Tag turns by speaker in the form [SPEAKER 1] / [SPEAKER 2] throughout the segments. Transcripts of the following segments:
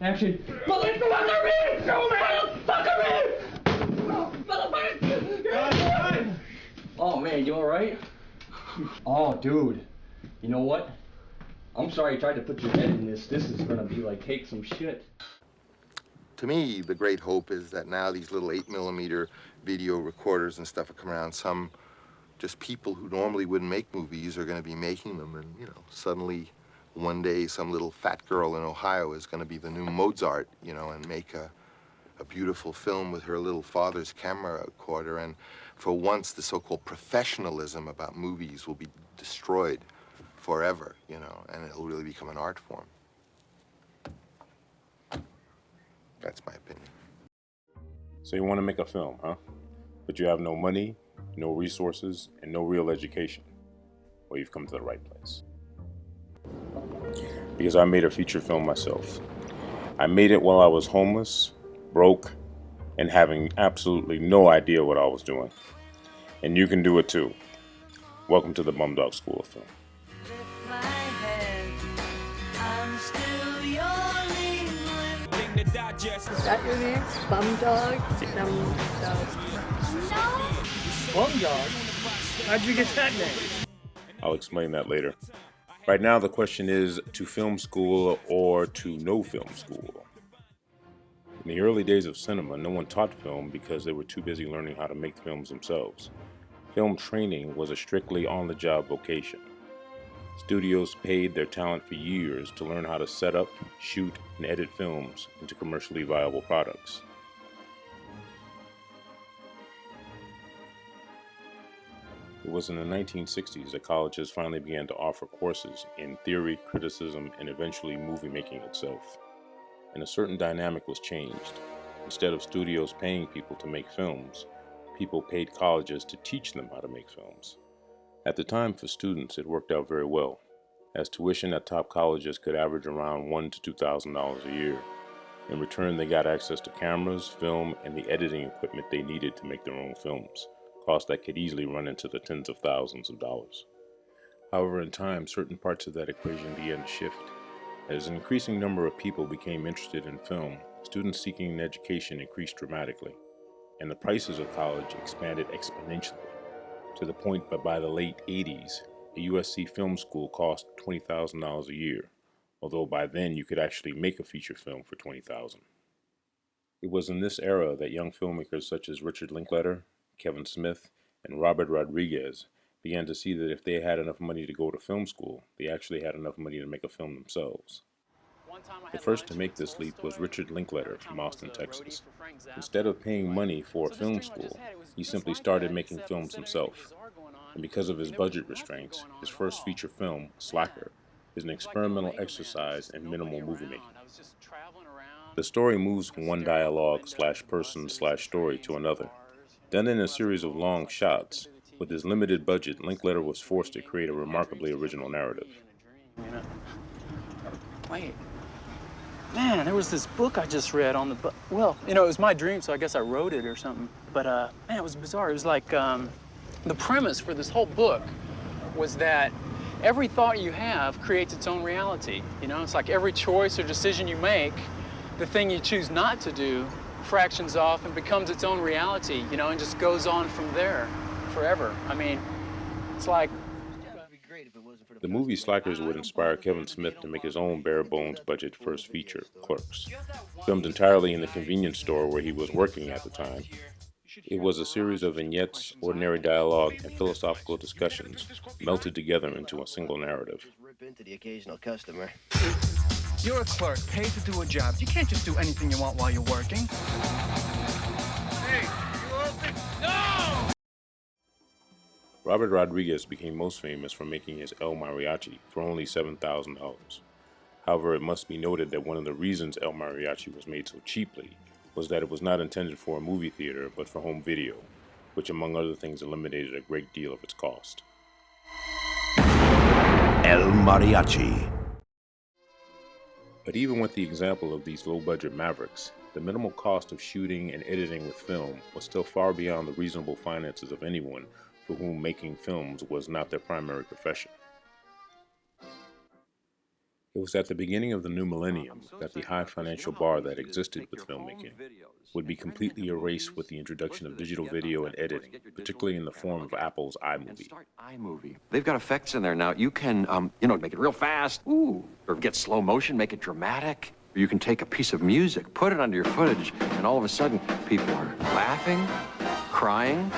[SPEAKER 1] Action. Motherfucker me! Show me! Motherfucker me! Motherfucker! Oh man, you alright? Oh dude, you know what? I'm sorry I tried to put your head in this. This is gonna be like take some shit.
[SPEAKER 2] To me, the great hope is that now these little 8mm video recorders and stuff are coming around. Some just people who normally wouldn't make movies are going to be making them, and you know, suddenly one day some little fat girl in Ohio is going to be the new Mozart, you know, and make a beautiful film with her little father's camera recorder. And for once, the so-called professionalism about movies will be destroyed forever, you know, and it'll really become an art form. That's my opinion.
[SPEAKER 3] So you want to make a film, huh? But you have no money, no resources, and no real education. Well, you've come to the right place. Because I made a feature film myself. I made it while I was homeless, broke, and having absolutely no idea what I was doing. And you can do it too. Welcome to the Bumdog School of Film.
[SPEAKER 4] Is that your name? Bumdog? No.
[SPEAKER 1] Bumdog? How'd you get that name?
[SPEAKER 3] I'll explain that later. Right now the question is to film school or to no film school. In the early days of cinema, no one taught film because they were too busy learning how to make films themselves. Film training was a strictly on-the-job vocation. Studios paid their talent for years to learn how to set up, shoot, and edit films into commercially viable products. It was in the 1960s that colleges finally began to offer courses in theory, criticism, and eventually movie making itself. And a certain dynamic was changed. Instead of studios paying people to make films, people paid colleges to teach them how to make films. At the time, for students, it worked out very well, as tuition at top colleges could average around $1,000 to $2,000 a year. In return, they got access to cameras, film, and the editing equipment they needed to make their own films, costs that could easily run into the tens of thousands of dollars. However, in time, certain parts of that equation began to shift. As an increasing number of people became interested in film, students seeking an education increased dramatically, and the prices of college expanded exponentially, to the point that by the late 80s, a USC film school cost $20,000 a year, although by then you could actually make a feature film for $20,000. It was in this era that young filmmakers such as Richard Linklater, Kevin Smith, and Robert Rodriguez began to see that if they had enough money to go to film school, they actually had enough money to make a film themselves. The first to make this leap was Richard Linklater from Austin, Texas. Instead of paying money for a film school, he simply started making films himself. And because of his budget restraints, his first feature film, Slacker, is an experimental exercise in minimal movie making. The story moves from one dialogue/person/story to another. Then in a series of long shots, with his limited budget, Linklater was forced to create a remarkably original narrative.
[SPEAKER 5] Wait. Man, there was this book I just read on the well, you know, it was my dream, so I guess I wrote it or something. But, man, it was bizarre. It was like, the premise for this whole book was that every thought you have creates its own reality. You know, it's like every choice or decision you make, the thing you choose not to do fractions off and becomes its own reality, you know, and just goes on from there forever. I mean, it's like...
[SPEAKER 3] The movie Slackers would inspire Kevin Smith to make his own bare-bones budget first feature, Clerks. Filmed entirely in the convenience store where he was working at the time, it was a series of vignettes, ordinary dialogue, and philosophical discussions melted together into a single narrative.
[SPEAKER 6] You're a clerk, paid to do a job. You can't just do anything you want while you're working. Hey, you open? No!
[SPEAKER 3] Robert Rodriguez became most famous for making his El Mariachi for only $7,000. However, it must be noted that one of the reasons El Mariachi was made so cheaply was that it was not intended for a movie theater but for home video, which among other things eliminated a great deal of its cost.
[SPEAKER 7] El Mariachi.
[SPEAKER 3] But even with the example of these low-budget mavericks, the minimal cost of shooting and editing with film was still far beyond the reasonable finances of anyone for whom making films was not their primary profession. It was at the beginning of the new millennium that the high financial bar that existed with filmmaking would be completely erased with the introduction of digital video and editing, particularly in the form of Apple's iMovie.
[SPEAKER 8] iMovie. They've got effects in there now. You can, make it real fast. Ooh. Or get slow motion, make it dramatic. Or you can take a piece of music, put it under your footage, and all of a sudden, people are laughing, crying.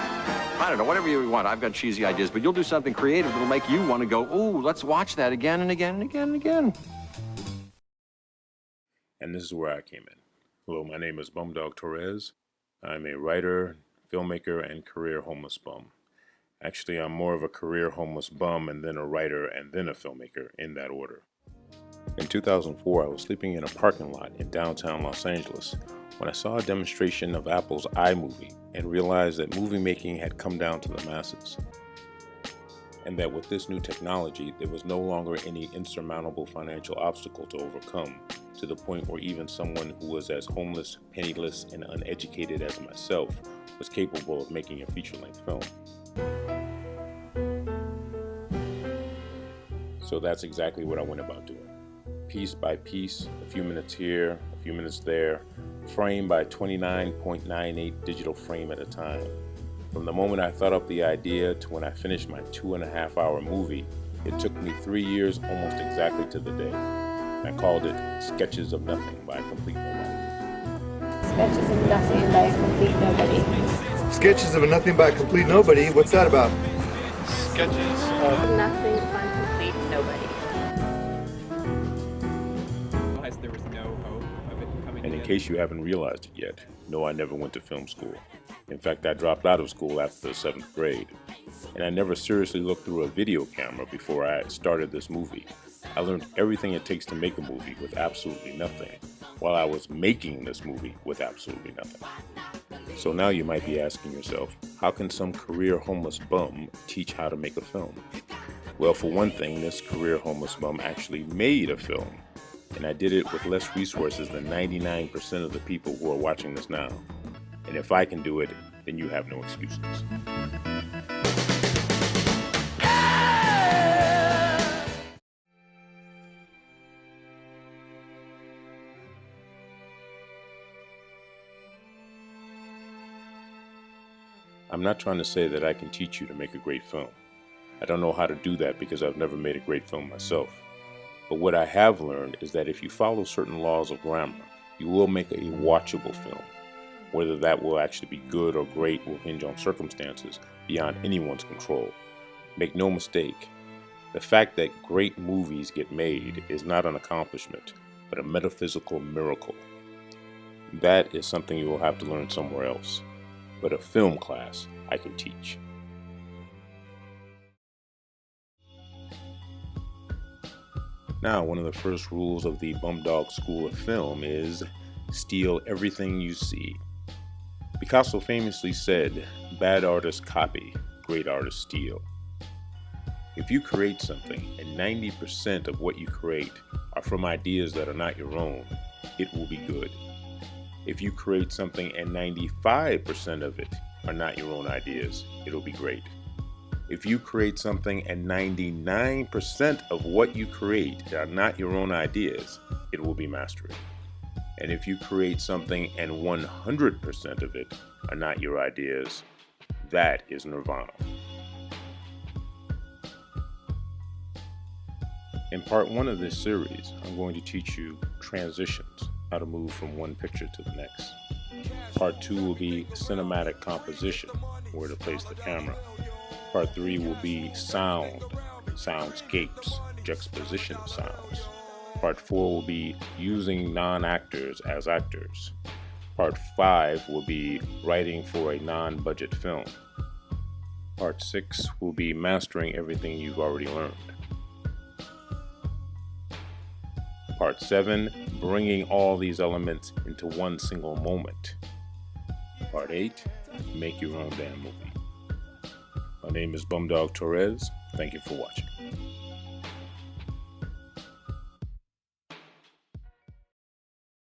[SPEAKER 8] I don't know, whatever you want. I've got cheesy ideas, but you'll do something creative that'll make you want to go, ooh, let's watch that again and again and again and again.
[SPEAKER 3] And this is where I came in. Hello, my name is Bumdog Torres. I'm a writer, filmmaker, and career homeless bum. Actually, I'm more of a career homeless bum and then a writer and then a filmmaker, in that order. In 2004, I was sleeping in a parking lot in downtown Los Angeles when I saw a demonstration of Apple's iMovie and realized that movie making had come down to the masses. And that with this new technology, there was no longer any insurmountable financial obstacle to overcome, to the point where even someone who was as homeless, penniless, and uneducated as myself was capable of making a feature-length film. So that's exactly what I went about doing. Piece by piece, a few minutes here, a few minutes there, frame by 29.98 digital frame at a time. From the moment I thought up the idea to when I finished my 2.5-hour movie, it took me 3 years almost exactly to the day. I called it Sketches of Nothing by Complete Nobody.
[SPEAKER 4] Sketches of Nothing by Complete Nobody.
[SPEAKER 9] Sketches of Nothing by Complete Nobody? What's that about?
[SPEAKER 6] Sketches
[SPEAKER 4] of Nothing by Complete Nobody.
[SPEAKER 6] There was no hope of it coming
[SPEAKER 3] And in case you haven't realized it yet, no, I never went to film school. In fact, I dropped out of school after the 7th grade. And I never seriously looked through a video camera before I started this movie. I learned everything it takes to make a movie with absolutely nothing, while I was making this movie with absolutely nothing. So now you might be asking yourself, how can some career homeless bum teach how to make a film? Well, for one thing, this career homeless bum actually made a film. And I did it with less resources than 99% of the people who are watching this now. And if I can do it, then you have no excuses. I'm not trying to say that I can teach you to make a great film. I don't know how to do that because I've never made a great film myself. But what I have learned is that if you follow certain laws of grammar, you will make a watchable film. Whether that will actually be good or great will hinge on circumstances beyond anyone's control. Make no mistake, the fact that great movies get made is not an accomplishment, but a metaphysical miracle. That is something you will have to learn somewhere else. But a film class I can teach. Now, one of the first rules of the Bumdog School of Film is steal everything you see. Picasso famously said, "Bad artists copy, great artists steal." If you create something and 90% of what you create are from ideas that are not your own, it will be good. If you create something and 95% of it are not your own ideas, it'll be great. If you create something and 99% of what you create are not your own ideas, it will be mastery. And if you create something and 100% of it are not your ideas, that is nirvana. In part 1 of this series, I'm going to teach you transitions, how to move from one picture to the next. Part 2 will be cinematic composition, where to place the camera. Part 3 will be sound, soundscapes, juxtaposition of sounds. Part 4 will be using non-actors as actors. Part 5 will be writing for a non-budget film. Part 6 will be mastering everything you've already learned. Part 7, bringing all these elements into one single moment. Part 8, make your own damn movie. My name is Bumdog Torres. Thank you for watching.